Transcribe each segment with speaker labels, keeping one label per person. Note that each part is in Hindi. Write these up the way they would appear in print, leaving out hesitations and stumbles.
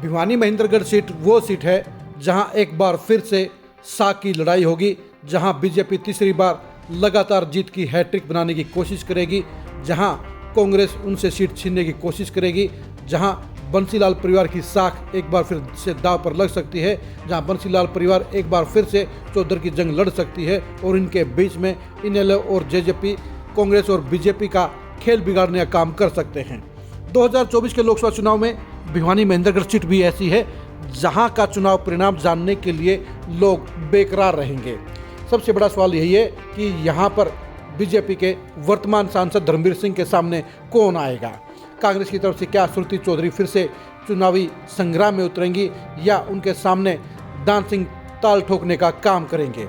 Speaker 1: भिवानी महेंद्रगढ़ सीट वो सीट है जहां एक बार फिर से साख की लड़ाई होगी, जहां बीजेपी तीसरी बार लगातार जीत की हैट्रिक बनाने की कोशिश करेगी, जहां कांग्रेस उनसे सीट छीनने की कोशिश करेगी, जहां बंसीलाल परिवार की साख एक बार फिर से दांव पर लग सकती है, जहां बंसीलाल परिवार एक बार फिर से चौधर की जंग लड़ सकती है और इनके बीच में इनेलो और जेजेपी, कांग्रेस और बीजेपी का खेल बिगाड़ने का काम कर सकते हैं। 2024 के लोकसभा चुनाव में भिवानी महेंद्रगढ़ सीट भी ऐसी है जहां का चुनाव परिणाम जानने के लिए लोग बेकरार रहेंगे। सबसे बड़ा सवाल यही है कि यहां पर बीजेपी के वर्तमान सांसद धर्मवीर सिंह के सामने कौन आएगा। कांग्रेस की तरफ से क्या श्रुति चौधरी फिर से चुनावी संग्राम में उतरेंगी या उनके सामने दान सिंह ताल ठोकने का काम करेंगे।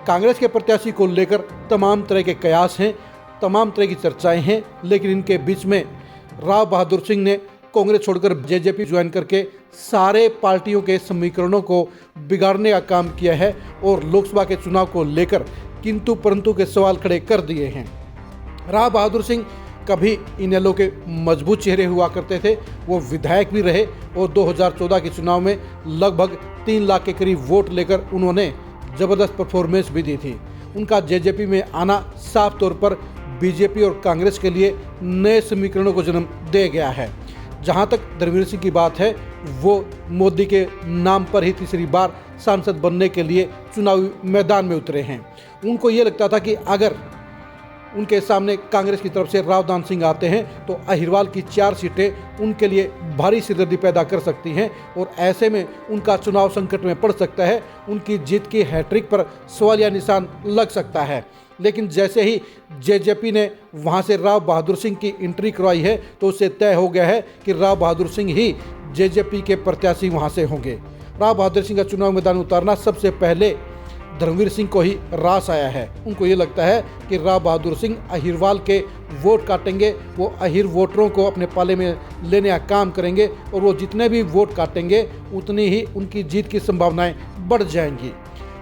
Speaker 1: कांग्रेस के प्रत्याशी को लेकर तमाम तरह के कयास हैं, तमाम तरह की चर्चाएं हैं, लेकिन इनके बीच में राव बहादुर सिंह ने कांग्रेस छोड़कर जेजेपी ज्वाइन करके सारे पार्टियों के समीकरणों को बिगाड़ने का काम किया है और लोकसभा के चुनाव को लेकर किंतु परंतु के सवाल खड़े कर दिए हैं। राव बहादुर सिंह कभी इनेलो के मजबूत चेहरे हुआ करते थे, वो विधायक भी रहे और 2014 के चुनाव में लगभग 3 लाख के करीब वोट लेकर उन्होंने ज़बरदस्त परफॉर्मेंस भी दी थी। उनका जेजेपी में आना साफ तौर पर बीजेपी और कांग्रेस के लिए नए समीकरणों को जन्म दे गया है। जहां तक धर्मवीर सिंह की बात है, वो मोदी के नाम पर ही तीसरी बार सांसद बनने के लिए चुनावी मैदान में उतरे हैं। उनको ये लगता था कि अगर उनके सामने कांग्रेस की तरफ से राव दान सिंह आते हैं तो अहिरवाल की 4 सीटें उनके लिए भारी सिरदर्दी पैदा कर सकती हैं और ऐसे में उनका चुनाव संकट में पड़ सकता है। उनकी जीत की हैट्रिक पर सवालिया निशान लग सकता है। लेकिन जैसे ही जेजेपी ने वहां से राव बहादुर सिंह की एंट्री करवाई है तो उससे तय हो गया है कि राव बहादुर सिंह ही जेजेपी के प्रत्याशी वहां से होंगे। राव बहादुर सिंह का चुनाव मैदान उतारना सबसे पहले धर्मवीर सिंह को ही रास आया है। उनको ये लगता है कि राव बहादुर सिंह अहिरवाल के वोट काटेंगे, वो अहिर वोटरों को अपने पाले में लेने का काम करेंगे और वो जितने भी वोट काटेंगे उतनी ही उनकी जीत की संभावनाएं बढ़ जाएंगी।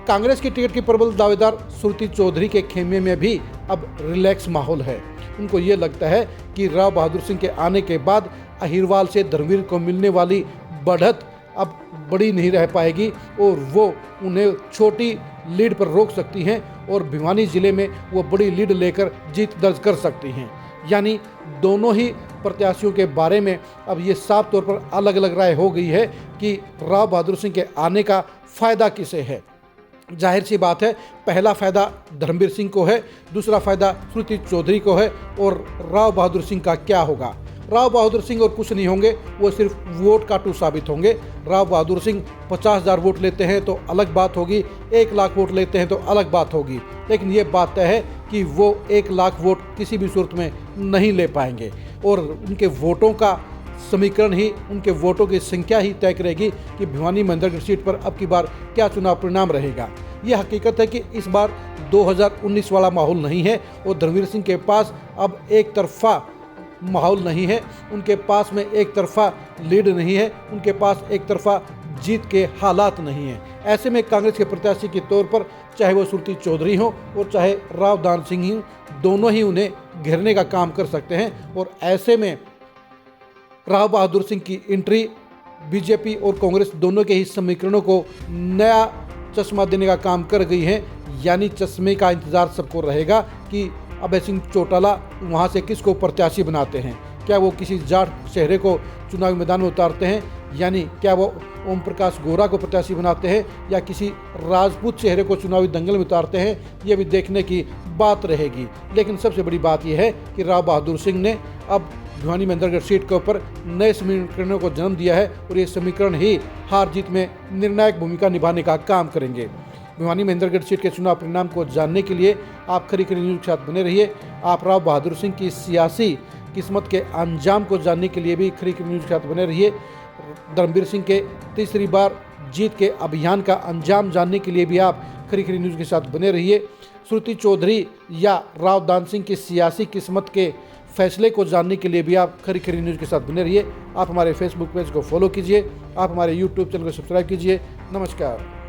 Speaker 1: कांग्रेस की टिकट की प्रबल दावेदार श्रुति चौधरी के खेमे में भी अब रिलैक्स माहौल है। उनको ये लगता है कि राव बहादुर सिंह के आने के बाद अहिरवाल से धर्मवीर को मिलने वाली बढ़त अब बड़ी नहीं रह पाएगी और वो उन्हें छोटी लीड पर रोक सकती हैं और भिवानी जिले में वो बड़ी लीड लेकर जीत दर्ज कर सकती हैं। यानी दोनों ही प्रत्याशियों के बारे में अब ये साफ तौर पर अलग अलग राय हो गई है कि राव बहादुर सिंह के आने का फ़ायदा किसे है। जाहिर सी बात है, पहला फ़ायदा धर्मवीर सिंह को है, दूसरा फ़ायदा श्रुति चौधरी को है और राव बहादुर सिंह का क्या होगा। राव बहादुर सिंह और कुछ नहीं होंगे, वो सिर्फ वोट काटू साबित होंगे। राव बहादुर सिंह 50,000 वोट लेते हैं तो अलग बात होगी, 1 लाख वोट लेते हैं तो अलग बात होगी, लेकिन ये बात तय है कि वो 1 लाख वोट किसी भी सूरत में नहीं ले पाएंगे और उनके वोटों का समीकरण ही, उनके वोटों की संख्या ही तय करेगी कि भिवानी महेंद्रगढ़ सीट पर अब की बार क्या चुनाव परिणाम रहेगा। यह हकीकत है कि इस बार 2019 वाला माहौल नहीं है और धर्मवीर सिंह के पास अब एक तरफा माहौल नहीं है, उनके पास में एक तरफा लीड नहीं है, उनके पास एक तरफा जीत के हालात नहीं हैं। ऐसे में कांग्रेस के प्रत्याशी के तौर पर चाहे वो श्रुति चौधरी हो और चाहे राव दान सिंह ही, दोनों ही उन्हें घेरने का काम कर सकते हैं और ऐसे में राव बहादुर सिंह की एंट्री बीजेपी और कांग्रेस दोनों के ही समीकरणों को नया चश्मा देने का काम कर गई है। यानी चश्मे का इंतज़ार सबको रहेगा कि अभय सिंह चौटाला वहां से किसको प्रत्याशी बनाते हैं। क्या वो किसी जाट चेहरे को चुनावी मैदान में उतारते हैं, यानी क्या वो ओम प्रकाश गोरा को प्रत्याशी बनाते हैं या किसी राजपूत चेहरे को चुनावी दंगल में उतारते हैं, ये भी देखने की बात रहेगी। लेकिन सबसे बड़ी बात यह है कि राव बहादुर सिंह ने अब भिवानी महेंद्रगढ़ सीट के ऊपर नए समीकरणों को जन्म दिया है और ये समीकरण ही हार जीत में निर्णायक भूमिका निभाने का काम करेंगे। भिवानी महेंद्रगढ़ सीट के चुनाव परिणाम को जानने के लिए आप खरी खरी न्यूज़ के साथ बने रहिए। आप राव बहादुर सिंह की सियासी किस्मत के अंजाम को जानने के लिए भी खरी खरी न्यूज़ के साथ बने रहिए। धर्मवीर सिंह के तीसरी बार जीत के अभियान का अंजाम जानने के लिए भी आप खरी खरी न्यूज़ के साथ बने रहिए। श्रुति चौधरी या राव दान सिंह की सियासी किस्मत के फैसले को जानने के लिए भी आप खरी खरी न्यूज़ के साथ बने रहिए। आप हमारे फेसबुक पेज को फॉलो कीजिए, आप हमारे यूट्यूब चैनल को सब्सक्राइब कीजिए। नमस्कार।